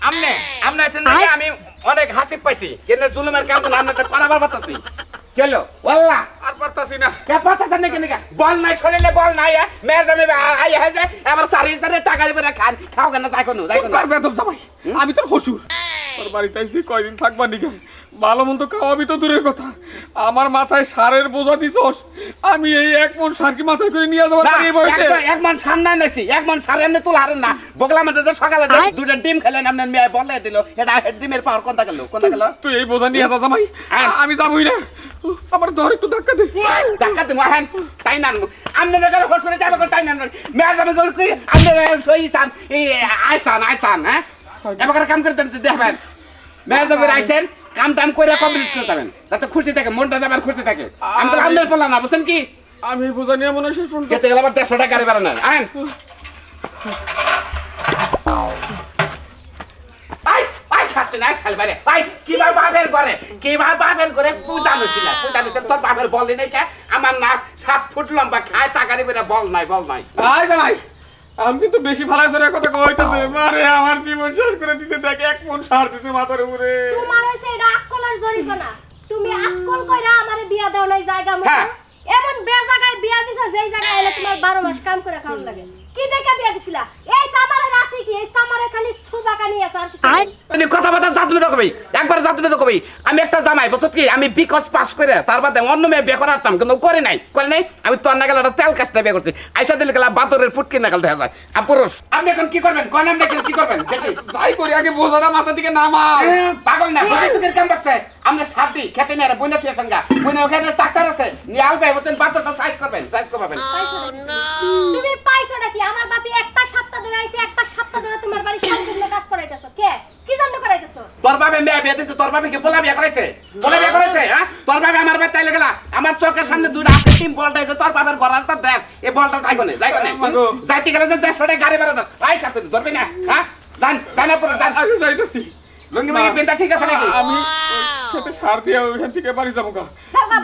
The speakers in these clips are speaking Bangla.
আমনে আমনে আছেন না আমি অনেক হাসি পাইছি কিন্তু জুলুমের কাম না আমনে তো করাবার পাতাছি কেলো ওয়াল্লাহ আর পারতাছি না কে পাতাছেন না কেন বল নাই শরীরে বল নাই মেয়ের জমি আই হয়ে আবার সারি সারি টাকা দিবে খান খাও কেন যাই কোন করবে তো জামাই আমি তোর হসুর তোর বাড়িতে আইছি কয়দিন থাকবা নিকে ভালো মন্দ খাওয়াবি তো দূরের কথা আমার মাথায় সারের বোঝা দিছস আমি এই এক মন সার কি মাথায় করে নিয়ে যাবার এই বয়সে এক মন সার না নাইছি এক মন সার এমনি তুল হারেন না বগলা মধ্যে সকালে দুটো ডিম খেলেন আপনি মেয়ে বলে দিল এটা ডিমের পাওয়ার কোনটা গেল তুই এই বোঝা নিয়ে যা জামাই আমি যাবই না আমার ধর একটু ধাক্কা দে ধাক্কা তুমি হেন তাই না আমনে নগর হোসলে যাবে কোন তাই না মেয়ে যাবে কোন কি আমনে সই চান এই আইসান হ্যাঁ এবারে কাম করতে দেখবেন মেয়ে যাবে আইছেন কাম টাম কইরা কমপ্লিট করতে যাবেন যাতে খুশি থাকে মনটা যাবার খুশি থাকে আমি তো আমনের বললাম না বুঝছেন কি আমি বোঝা নিয়ে মনে শেষ পর্যন্ত কেটে গেল আবার 150 টাকা গাড়ি ভাড়া নেন আইন খাচ্ছে না শালবারে ভাই কি বাপের করে পূজা হচ্ছিল তোর বাপের বল নেই কে আমার না 7 ফুট লম্বা খায় টাকারি বেরা বল নাই আই জামাই আমি কিন্তু বেশি ফালাই সরে কথা কইতাছে মারে আমার জীবন শেষ করে দিতে দেখ এক মন সার দিতে মাথার উপরে তোমার হইছে এটা আকলের জরিমানা তুমি আকল কইরা আমারে বিয়া দাও নাই জায়গা মতো এমন বে জায়গায় বিয়া দিছা যেই জায়গায় এলে তোমার 12 মাস কাম করে খাওয়া লাগে কি দেখে বিয়া দিছিলা এই সামারে রাশি কি এই সামারে খালি সুবাকানি আছে আর কিছু তুমি কথা বলতে জাতলে তো কবি একবার জাতলে তো কবি আমি একটা জামাই বলছ কি আমি বিকজ পাস করে তার বাদে অন্য মেয়ে বিয়ে করাতাম কিন্তু করে নাই আমি তোর না গেলে একটা তেল কাজটা বিয়ে করছি আইসা দিলে গেলা বাতরের ফুটকি না গেল দেখা যায় আর পুরুষ আপনি এখন কি করবেন কোন আপনি এখন কি করবেন দেখি যাই করি আগে বোঝাটা মাথা থেকে নামা পাগল না বসে কাম করছে আমরা সাথী খেতে না বইনা দিয়ে সঙ্গা বইনা ওখানে ডাক্তার আছে নিয়াল ভাই বলতেন বাতরটা সাইজ করবেন তুমি পাইছোটা কি আমার বাপি একটা সপ্তাহ ধরে আইছে একটা সপ্তাহ ধরে তোমার বাড়ি সম্পূর্ণ কাজ করাইতেছো কে কি জন্য করাইতেছো তোর বাবা মেয়ে বিয়ে দিছে তোর বাবা কি বলা বিয়ে করেছে হ্যাঁ তোর বাবা আমার বাড়িতে আইলে গেলা আমার চোখের সামনে দুইটা হাতে টিম বলটা আছে তোর বাবার ঘর আসতে দেশ এই বলটা যাই কোনে যাইতে গেলে যে 150 টাকা গাড়ি ভাড়া দাও আই কাছে ধরবে না হ্যাঁ জানা পড়ে জান আমি যাইতাছি লঙ্গি মাগি পেনটা ঠিক আছে নাকি আমি সাথে সার দিয়ে ওইখান থেকে বাড়ি যাবো কা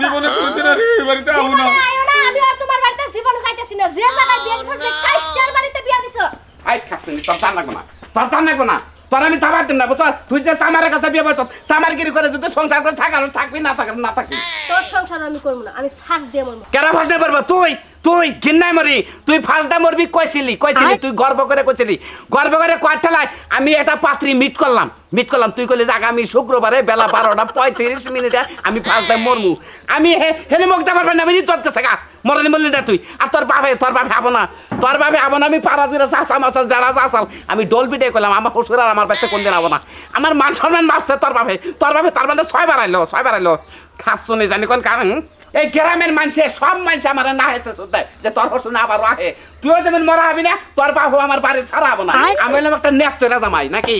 জীবনে কোনদিন আর এই বাড়িতে আমু না আইও না আমি আর তোমার বাড়িতে জীবনে যাইতাছি না যে জায়গায় বিয়ে করতে কাইশার বাড়িতে বিয়া দিছো আই খাচ্ছি তোর জান লাগবো না তোর আমি যাবার দিম না বুঝছ তুই যে সামারের কাছে বিয়ে বলছ সামারগিরি করে যদি সংসার করে থাকবি না থাকবি তোর সংসার আমি করব না আমি ফাঁস দিয়ে মরব কেরা ফাঁস দিয়ে মরবো তুই ঘিন্নাই মরি তুই ফাঁস দিয়ে মরবি কইছিলি তুই গর্ব করে কয় ঠেলায় আমি একটা পাত্রী মিট করলাম তুই কইলি যে আগামী শুক্রবারে বেলা 12:35 আমি ফাঁস দিয়ে মরমু আমি হেনে মুখ দেবার পারি না আমি ইজ্জত গেছে গা মরনি মরলি না তুই আর তোর বাপে আবো না আমি পাড়া জুড়ে চাষা মাছা যারা চাষাল আমি ডোল পিটে করলাম আমার শ্বশুর আর আমার বাড়িতে কোনদিন আবো না আমার মান সম্মান বাঁচছে তোর বাপে তার মানে 6 বার আইলো খাস শুনে জানি কোন কারণ এই গ্রামের মানুষে সব মানুষ আমার না হেসে শুনতে যে তোর শ্বশুর আবার আহে তুইও যেমন মরা হবি না তোর বাপু আমার বাড়ি ছাড়া হবো না আমি হলাম একটা নেক্সট জামাই নাকি